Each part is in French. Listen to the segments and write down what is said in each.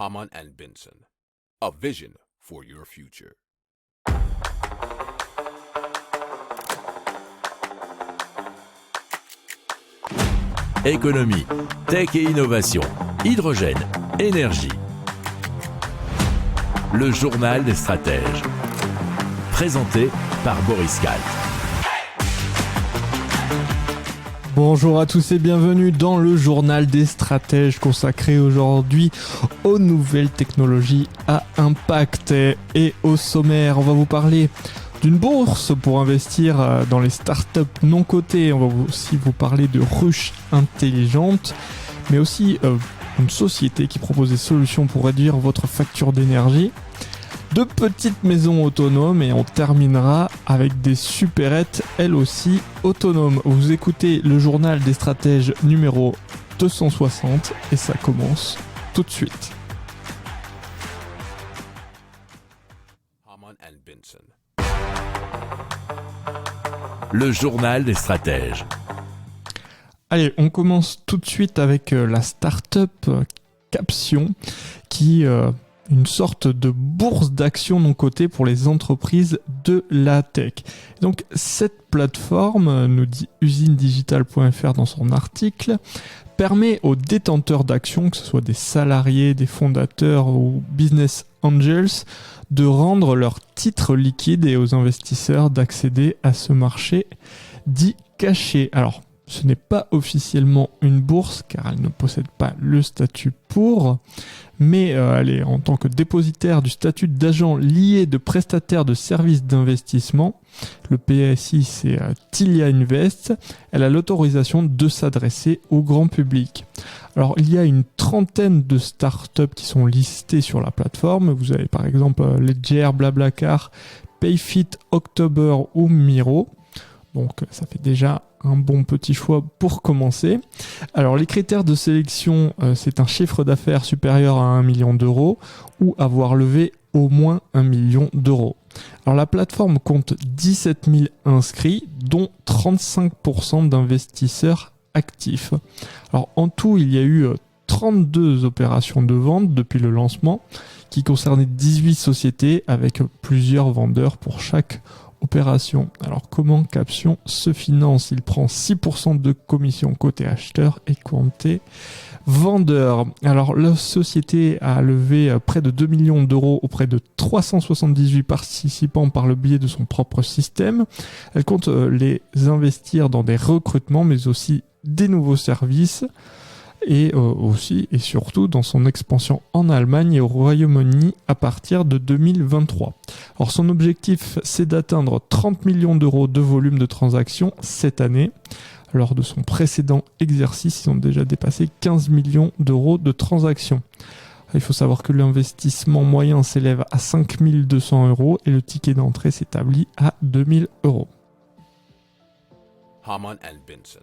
Hamann and Benson, a vision for your future. Économie, tech et innovation, hydrogène, énergie. Le journal des stratèges. Présenté par Boris Galt. Bonjour à tous et bienvenue dans le journal des stratèges consacré aujourd'hui aux nouvelles technologies à impact. Et au sommaire, on va vous parler d'une bourse pour investir dans les startups non cotées. On va aussi vous parler de ruches intelligentes, mais aussi une société qui propose des solutions pour réduire votre facture d'énergie. De petites maisons autonomes et on terminera avec des supérettes, elles aussi autonomes. Vous écoutez le journal des stratèges numéro 260 et ça commence tout de suite. Hamann and Benson. Le journal des stratèges. Allez, on commence tout de suite avec la start-up Caption qui une sorte de bourse d'actions non cotée pour les entreprises de la tech. Donc cette plateforme, nous dit usinedigital.fr dans son article, permet aux détenteurs d'actions, que ce soit des salariés, des fondateurs ou business angels, de rendre leurs titres liquides et aux investisseurs d'accéder à ce marché dit caché. Alors, ce n'est pas officiellement une bourse car elle ne possède pas le statut pour, mais elle est en tant que dépositaire du statut d'agent lié de prestataire de services d'investissement. Le PSI, c'est Tilia Invest. Elle a l'autorisation de s'adresser au grand public. Alors, il y a une trentaine de startups qui sont listées sur la plateforme. Vous avez par exemple Ledger, Blablacar, Payfit, October ou Miro. Donc ça fait déjà un bon petit choix pour commencer. Alors les critères de sélection, c'est un chiffre d'affaires supérieur à 1 million d'euros ou avoir levé au moins 1 million d'euros. Alors la plateforme compte 17 000 inscrits, dont 35% d'investisseurs actifs. Alors en tout, il y a eu 32 opérations de vente depuis le lancement qui concernaient 18 sociétés avec plusieurs vendeurs pour chaque opération. Alors comment Caption se finance? Il prend 6% de commission côté acheteur et côté vendeur. Alors la société a levé près de 2 millions d'euros auprès de 378 participants par le biais de son propre système. Elle compte les investir dans des recrutements mais aussi des nouveaux services et aussi et surtout dans son expansion en Allemagne et au Royaume-Uni à partir de 2023. Alors son objectif, c'est d'atteindre 30 millions d'euros de volume de transactions cette année. Lors de son précédent exercice, ils ont déjà dépassé 15 millions d'euros de transactions. Il faut savoir que l'investissement moyen s'élève à 5 200 euros et le ticket d'entrée s'établit à 2 000 euros. Hamann and Benson.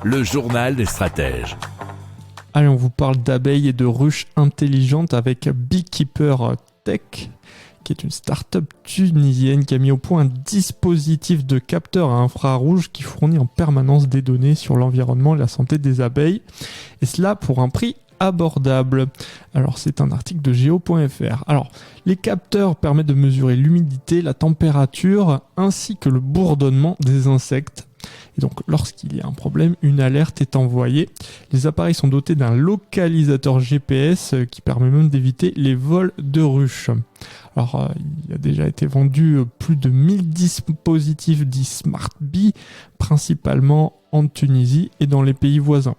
Le journal des stratèges. Allez, on vous parle d'abeilles et de ruches intelligentes avec Beekeeper Tech, qui est une start-up tunisienne qui a mis au point un dispositif de capteur à infrarouge qui fournit en permanence des données sur l'environnement et la santé des abeilles, et cela pour un prix abordable. Alors c'est un article de geo.fr. Alors les capteurs permettent de mesurer l'humidité, la température ainsi que le bourdonnement des insectes. Et donc lorsqu'il y a un problème, une alerte est envoyée. Les appareils sont dotés d'un localisateur GPS qui permet même d'éviter les vols de ruches. Alors il a déjà été vendu plus de 1000 dispositifs dits Smart Bee, principalement en Tunisie et dans les pays voisins.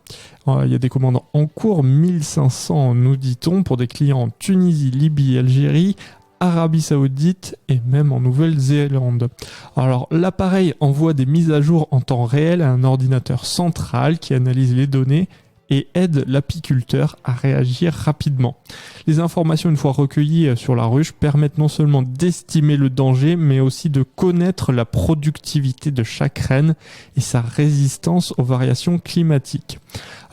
Il y a des commandes en cours, 1500 nous dit-on, pour des clients en Tunisie, Libye, Algérie, Arabie Saoudite et même en Nouvelle-Zélande. Alors l'appareil envoie des mises à jour en temps réel à un ordinateur central qui analyse les données et aide l'apiculteur à réagir rapidement. Les informations, une fois recueillies sur la ruche, permettent non seulement d'estimer le danger, mais aussi de connaître la productivité de chaque reine et sa résistance aux variations climatiques.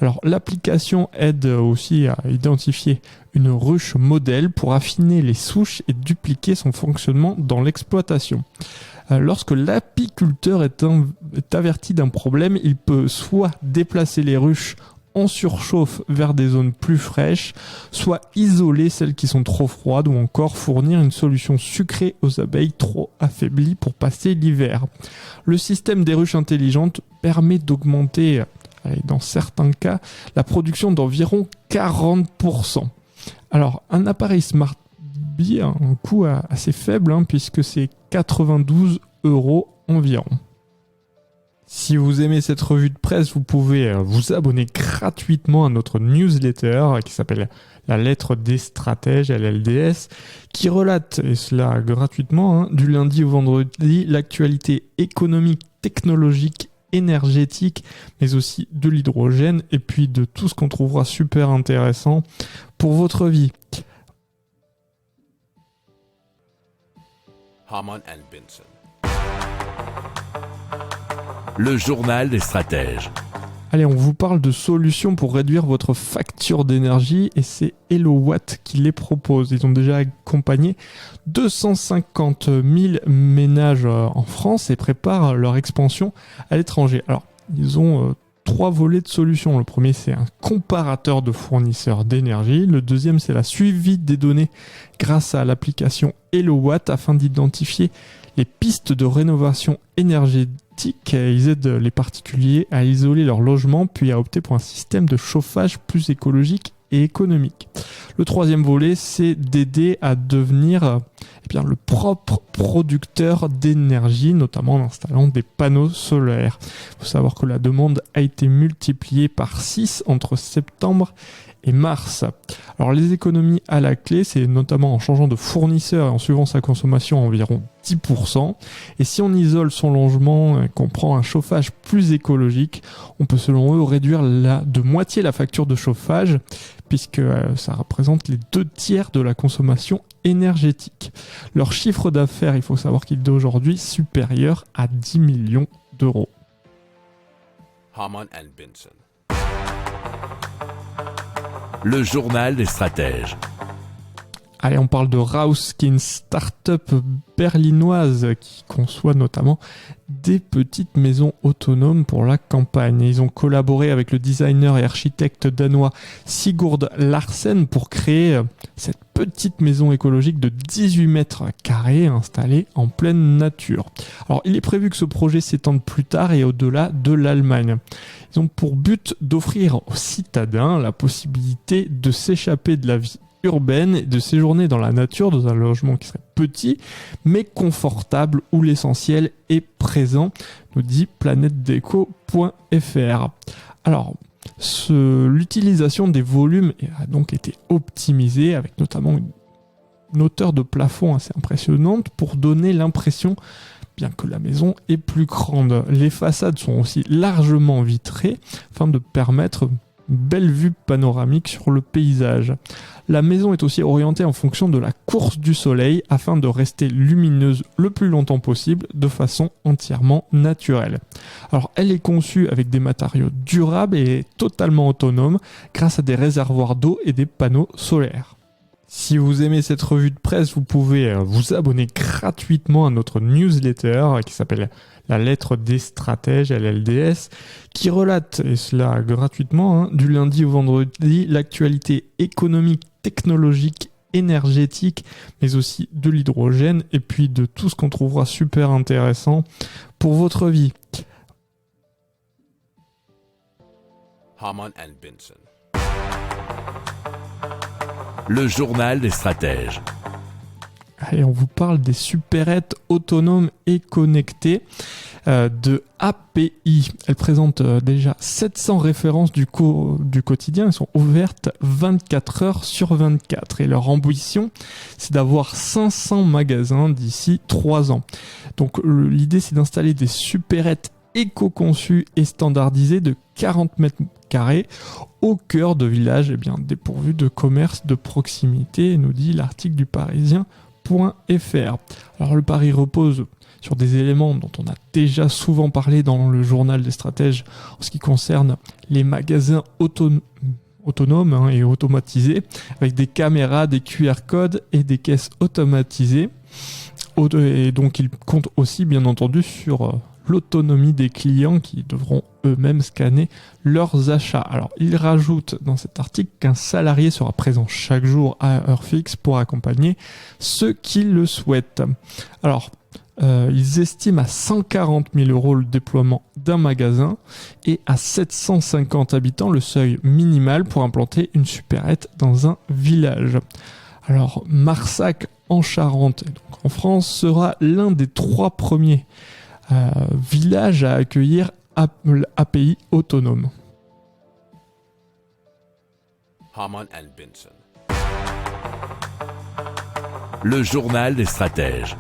Alors l'application aide aussi à identifier une ruche modèle pour affiner les souches et dupliquer son fonctionnement dans l'exploitation. Lorsque l'apiculteur est averti d'un problème, il peut soit déplacer les ruches en surchauffe vers des zones plus fraîches, soit isoler celles qui sont trop froides ou encore fournir une solution sucrée aux abeilles trop affaiblies pour passer l'hiver. Le système des ruches intelligentes permet d'augmenter, dans certains cas, la production d'environ 40%. Alors, un appareil Smart Bee a un coût assez faible, puisque c'est 92 € environ. Si vous aimez cette revue de presse, vous pouvez vous abonner gratuitement à notre newsletter qui s'appelle La lettre des stratèges, LLDS, qui relate, et cela gratuitement, du lundi au vendredi, l'actualité économique, technologique, énergétique, mais aussi de l'hydrogène et puis de tout ce qu'on trouvera super intéressant pour votre vie. Hamann and Benson. Le journal des stratèges. Allez, on vous parle de solutions pour réduire votre facture d'énergie et c'est HelloWatt qui les propose. Ils ont déjà accompagné 250 000 ménages en France et préparent leur expansion à l'étranger. Alors, ils ont 3 volets de solutions. Le premier, c'est un comparateur de fournisseurs d'énergie. Le deuxième, c'est la suivi des données grâce à l'application HelloWatt afin d'identifier les pistes de rénovation énergétique. Ils aident les particuliers à isoler leur logement puis à opter pour un système de chauffage plus écologique et économique. Le troisième volet, c'est d'aider à devenir le propre producteur d'énergie, notamment en installant des panneaux solaires. Il faut savoir que la demande a été multipliée par 6 entre septembre et mars. Alors les économies à la clé, c'est notamment en changeant de fournisseur et en suivant sa consommation à environ 10%. Et si on isole son logement et qu'on prend un chauffage plus écologique, on peut selon eux réduire de moitié la facture de chauffage puisque ça représente les 2/3 de la consommation énergétique. Leur chiffre d'affaires, il faut savoir qu'il est aujourd'hui supérieur à 10 millions d'euros. Hamann and Benson. Le journal des stratèges. Allez, on parle de Rauskin, start-up berlinoise qui conçoit notamment des petites maisons autonomes pour la campagne. Ils ont collaboré avec le designer et architecte danois Sigurd Larsen pour créer cette petite maison écologique de 18 mètres carrés installée en pleine nature. Alors, il est prévu que ce projet s'étende plus tard et au-delà de l'Allemagne. Ils ont pour but d'offrir aux citadins la possibilité de s'échapper de la vie urbaine et de séjourner dans la nature dans un logement qui serait petit mais confortable où l'essentiel est présent, nous dit planetdeco.fr. Alors, l'utilisation des volumes a donc été optimisée avec notamment une hauteur de plafond assez impressionnante pour donner l'impression bien que la maison est plus grande. Les façades sont aussi largement vitrées afin de permettre une belle vue panoramique sur le paysage. La maison est aussi orientée en fonction de la course du soleil afin de rester lumineuse le plus longtemps possible de façon entièrement naturelle. Alors elle est conçue avec des matériaux durables et totalement autonomes grâce à des réservoirs d'eau et des panneaux solaires. Si vous aimez cette revue de presse, vous pouvez vous abonner gratuitement à notre newsletter qui s'appelle La lettre des stratèges, LLDS, qui relate, et cela gratuitement, du lundi au vendredi, l'actualité économique, technologique, énergétique, mais aussi de l'hydrogène et puis de tout ce qu'on trouvera super intéressant pour votre vie. Hamann and Benson. Le journal des stratèges. Allez, on vous parle des supérettes autonomes et connectées de API. Elles présentent déjà 700 références du quotidien. Elles sont ouvertes 24 heures sur 24. Et leur ambition, c'est d'avoir 500 magasins d'ici 3 ans. Donc l'idée, c'est d'installer des supérettes éco-conçues et standardisées de 40 mètres carrés au cœur de villages dépourvus de commerce de proximité, nous dit l'article du Parisien.fr. Alors le pari repose sur des éléments dont on a déjà souvent parlé dans le journal des stratèges en ce qui concerne les magasins autonomes et automatisés avec des caméras, des QR codes et des caisses automatisées. Et donc il compte aussi bien entendu sur l'autonomie des clients qui devront eux-mêmes scanner leurs achats. Alors, il rajoute dans cet article qu'un salarié sera présent chaque jour à heure fixe pour accompagner ceux qui le souhaitent. Alors, ils estiment à 140 000 € le déploiement d'un magasin et à 750 habitants le seuil minimal pour implanter une supérette dans un village. Alors, Marsac en Charente, et donc en France, sera l'un des 3 premiers villages à accueillir API autonome. Hamann and Benson. Le journal des stratèges.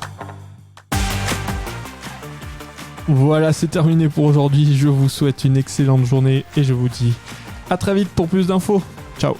Voilà, c'est terminé pour aujourd'hui. Je vous souhaite une excellente journée et je vous dis à très vite pour plus d'infos. Ciao.